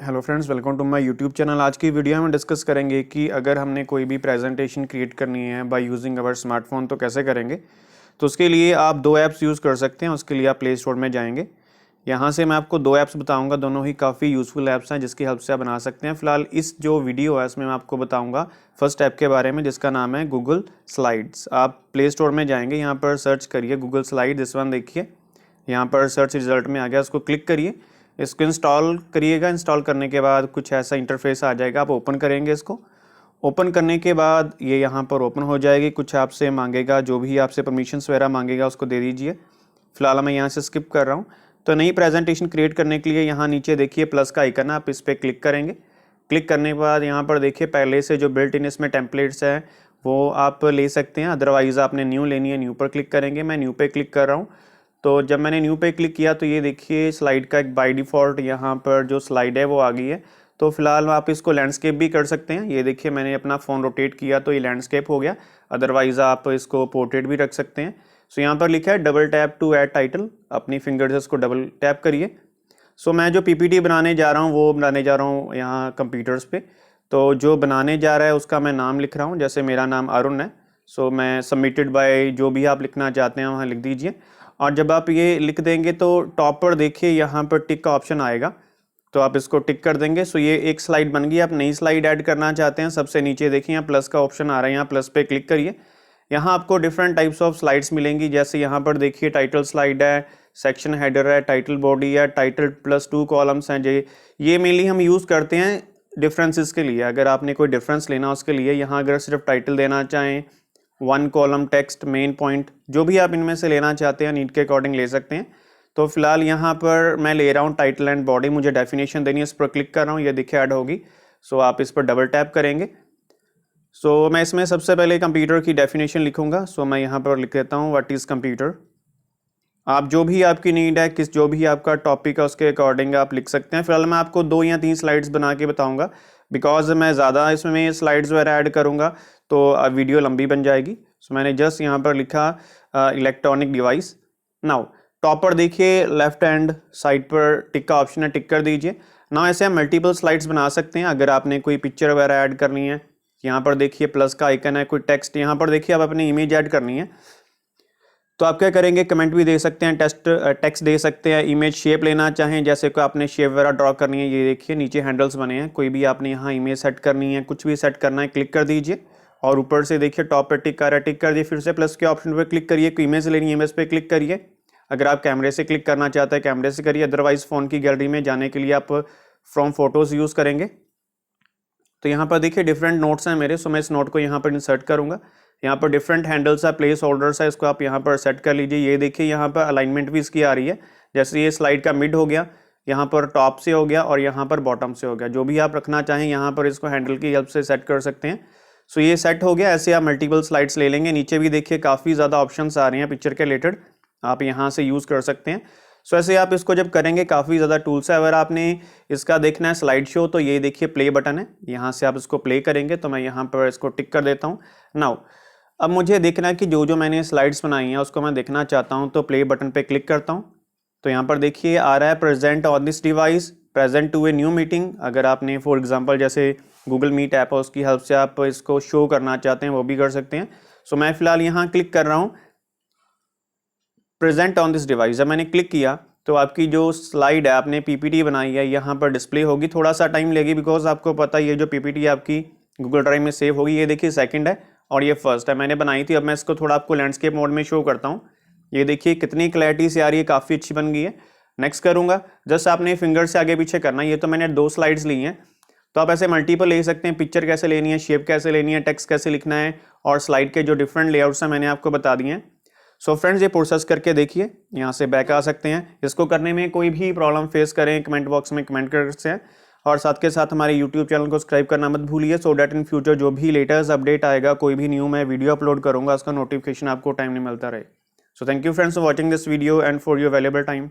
Hello friends, welcome to my YouTube channel. आज की video में डिस्कस करेंगे कि अगर हमने कोई भी प्रेजेंटेशन क्रिएट करनी है बाय यूजिंग अवर स्मार्टफोन तो कैसे करेंगे। तो उसके लिए आप दो ऐप्स यूज़ कर सकते हैं। उसके लिए आप प्ले स्टोर में जाएंगे। यहाँ से मैं आपको दो ऐप्स बताऊंगा, दोनों ही काफ़ी यूज़फुल ऐप्स हैं जिसकी हेल्प से आप बना सकते हैं। फिलहाल इस जो वीडियो है इसमें मैं आपको बताऊँगा फर्स्ट ऐप के बारे में जिसका नाम है गूगल स्लाइड्स। आप प्ले स्टोर में जाएंगे, यहाँ पर सर्च करिए गूगल स्लाइड। इस वन देखिए, यहाँ पर सर्च रिजल्ट में आ गया, उसको क्लिक करिए, इसको इंस्टॉल करिएगा। इंस्टॉल करने के बाद कुछ ऐसा इंटरफेस आ जाएगा। आप ओपन करेंगे, इसको ओपन करने के बाद ये यहाँ पर ओपन हो जाएगी। कुछ आपसे मांगेगा, जो भी आपसे परमिशंस वगैरह मांगेगा उसको दे दीजिए। फिलहाल मैं यहाँ से स्किप कर रहा हूँ। तो नई प्रेजेंटेशन क्रिएट करने के लिए यहाँ नीचे देखिए प्लस का आइकन है, आप इस पर क्लिक करेंगे। क्लिक करने के बाद यहाँ पर देखिए पहले से जो बिल्ट इन इसमें टेम्पलेट्स है वो आप ले सकते हैं, अदरवाइज़ आपने न्यू लेनी है, न्यू पर क्लिक करेंगे। मैं न्यू पे क्लिक कर रहा हूँ। तो जब मैंने न्यू पे क्लिक किया तो ये देखिए स्लाइड का एक बाय डिफ़ॉल्ट यहाँ पर जो स्लाइड है वो आ गई है। तो फिलहाल आप इसको लैंडस्केप भी कर सकते हैं। ये देखिए मैंने अपना फ़ोन रोटेट किया तो ये लैंडस्केप हो गया। अदरवाइज़ आप इसको पोर्ट्रेट भी रख सकते हैं। सो यहाँ पर लिखा है double tap to add title, अपनी फिंगर से इसको डबल टैप करिए। सो मैं जो पीपीटी बनाने जा रहा हूँ वो बनाने जा रहा हूँ यहाँ कंप्यूटर्स पे। तो जो बनाने जा रहा है उसका मैं नाम लिख रहा हूँ, जैसे मेरा नाम अरुण है। सो मैं सबमिटेड बाय जो भी आप लिखना चाहते हैं वहाँ लिख दीजिए। और जब आप ये लिख देंगे तो टॉप पर देखिए यहाँ पर टिक का ऑप्शन आएगा, तो आप इसको टिक कर देंगे। सो ये एक स्लाइड बन गई। आप नई स्लाइड ऐड करना चाहते हैं, सबसे नीचे देखिए यहाँ प्लस का ऑप्शन आ रहा है, यहाँ प्लस पे क्लिक करिए। यहाँ आपको डिफरेंट टाइप्स ऑफ स्लाइड्स मिलेंगी, जैसे यहाँ पर देखिए टाइटल स्लाइड है, सेक्शन हेडर है, टाइटल बॉडी है, टाइटल प्लस 2 कॉलम्स हैं। ये मेनली हम यूज़ करते हैं डिफरेंसेस के लिए। अगर आपने कोई डिफरेंस लेना उसके लिए यहाँ अगर सिर्फ टाइटल देना चाहें, 1 कॉलम टेक्स्ट, मेन पॉइंट, जो भी आप इनमें से लेना चाहते हैं नीड के अकॉर्डिंग ले सकते हैं। तो फिलहाल यहाँ पर मैं ले रहा हूँ टाइटल एंड बॉडी, मुझे डेफिनेशन देनी है, इस पर क्लिक कर रहा हूँ, ये देखिए ऐड होगी। सो आप इस पर डबल टैप करेंगे। सो मैं इसमें सबसे पहले कंप्यूटर की डेफिनेशन लिखूंगा। सो मैं यहाँ पर लिख देता हूँ व्हाट इज़ कंप्यूटर। आप जो भी आपकी नीड है, जो भी आपका टॉपिक है उसके अकॉर्डिंग आप लिख सकते हैं। फिलहाल मैं आपको 2 या 3 स्लाइड्स बना के बताऊंगा, बिकॉज मैं ज़्यादा इसमें स्लाइड्स वगैरह ऐड करूँगा तो वीडियो लंबी बन जाएगी। सो मैंने जस्ट यहाँ पर लिखा इलेक्ट्रॉनिक डिवाइस। नाउ टॉप पर देखिए लेफ्ट हैंड साइड पर टिक का ऑप्शन है, टिक कर दीजिए। नाउ ऐसे हम मल्टीपल स्लाइड्स बना सकते हैं। अगर आपने कोई पिक्चर वगैरह ऐड करनी है, यहाँ पर देखिए प्लस का आइकन है, कोई टेक्स्ट, यहाँ पर देखिए आप अपनी इमेज ऐड करनी है तो आप क्या करेंगे, कमेंट भी दे सकते हैं, टेक्स्ट दे सकते हैं, इमेज शेप लेना चाहें, जैसे कोई आपने शेप वगैरह ड्रॉ करनी है, ये देखिए नीचे हैंडल्स बने हैं, कोई भी आपने यहाँ इमेज सेट करनी है, कुछ भी सेट करना है, क्लिक कर दीजिए। और ऊपर से देखिए टॉप पर टिक कर रहा है, टिक कर दिए, फिर से प्लस के ऑप्शन पर क्लिक करिए, कोई इमेज लेनी है इमेज पे क्लिक करिए। अगर आप कैमरे से क्लिक करना चाहते हैं कैमरे से करिए, अदरवाइज फ़ोन की गैलरी में जाने के लिए आप फ्रॉम फोटोज़ यूज़ करेंगे। तो यहाँ पर देखिए डिफरेंट नोट्स हैं मेरे, सो मैं इस नोट को यहाँ पर इंसर्ट करूँगा। यहाँ पर डिफरेंट हैंडल्स है, प्लेस होल्डर्स है, इसको आप यहाँ पर सेट कर लीजिए। ये देखिए यहाँ पर अलाइनमेंट भी इसकी आ रही है, जैसे ये स्लाइड का मिड हो गया, यहाँ पर टॉप से हो गया और यहाँ पर बॉटम से हो गया। जो भी आप रखना चाहें यहाँ पर इसको हैंडल की हेल्प से सेट कर सकते हैं। सो ये सेट हो गया। ऐसे आप मल्टीपल स्लाइड्स ले लेंगे। नीचे भी देखिए काफ़ी ज़्यादा ऑप्शंस आ रहे हैं पिक्चर के रिलेटेड, आप यहाँ से यूज़ कर सकते हैं। सो ऐसे आप इसको जब करेंगे काफ़ी ज़्यादा टूल्स है। अगर आपने इसका देखना है स्लाइड शो तो ये देखिए प्ले बटन है, यहाँ से आप इसको प्ले करेंगे। तो मैं यहाँ पर इसको टिक कर देता हूँ। नाउ अब मुझे देखना है कि जो जो मैंने स्लाइड्स बनाई हैं उसको मैं देखना चाहता हूँ, तो प्ले बटन पे क्लिक करता हूँ। तो यहाँ पर देखिए आ रहा है present on this device, present to a new meeting. अगर आपने फॉर एग्जांपल जैसे गूगल मीट ऐप है उसकी हेल्प से आप इसको शो करना चाहते हैं वो भी कर सकते हैं। सो मैं फिलहाल यहाँ क्लिक कर रहा हूँ प्रेजेंट ऑन दिस डिवाइस। जब मैंने क्लिक किया तो आपकी जो स्लाइड है आपने पीपीटी बनाई है यहाँ पर डिस्प्ले होगी। थोड़ा सा टाइम लेगी बिकॉज आपको पता है ये जो पीपीटी आपकी गूगल ड्राइव में सेव होगी। ये देखिए सेकंड है और ये फर्स्ट है, मैंने बनाई थी। अब मैं इसको थोड़ा आपको लैंडस्केप मोड में शो करता हूँ। ये देखिए कितनी क्लैरिटी से आ रही है, काफ़ी अच्छी बन गई है। नेक्स्ट करूँगा, जस्ट आपने फिंगर से आगे पीछे करना है। ये तो मैंने 2 स्लाइड्स ली हैं, तो आप ऐसे मल्टीपल ले सकते हैं। पिक्चर कैसे लेनी है, शेप कैसे लेनी है, टेक्स्ट कैसे लिखना है, और स्लाइड के जो डिफरेंट लेआउट्स हैं मैंने आपको बता दिए हैं। सो फ्रेंड्स ये प्रोसेस करके देखिए, यहाँ से बैक आ सकते हैं। इसको करने में कोई भी प्रॉब्लम फेस करें कमेंट बॉक्स में कमेंट कर सकते हैं। और साथ के साथ हमारे यूट्यूब चैनल को सब्सक्राइब करना मत भूलिए, सो डैट इन फ्यूचर जो भी लेटेस्ट अपडेट आएगा, कोई भी न्यू मैं वीडियो अपलोड करूँगा उसका नोटिफिकेशन आपको टाइम में मिलता रहे। So thank you friends for watching this video and for your valuable time.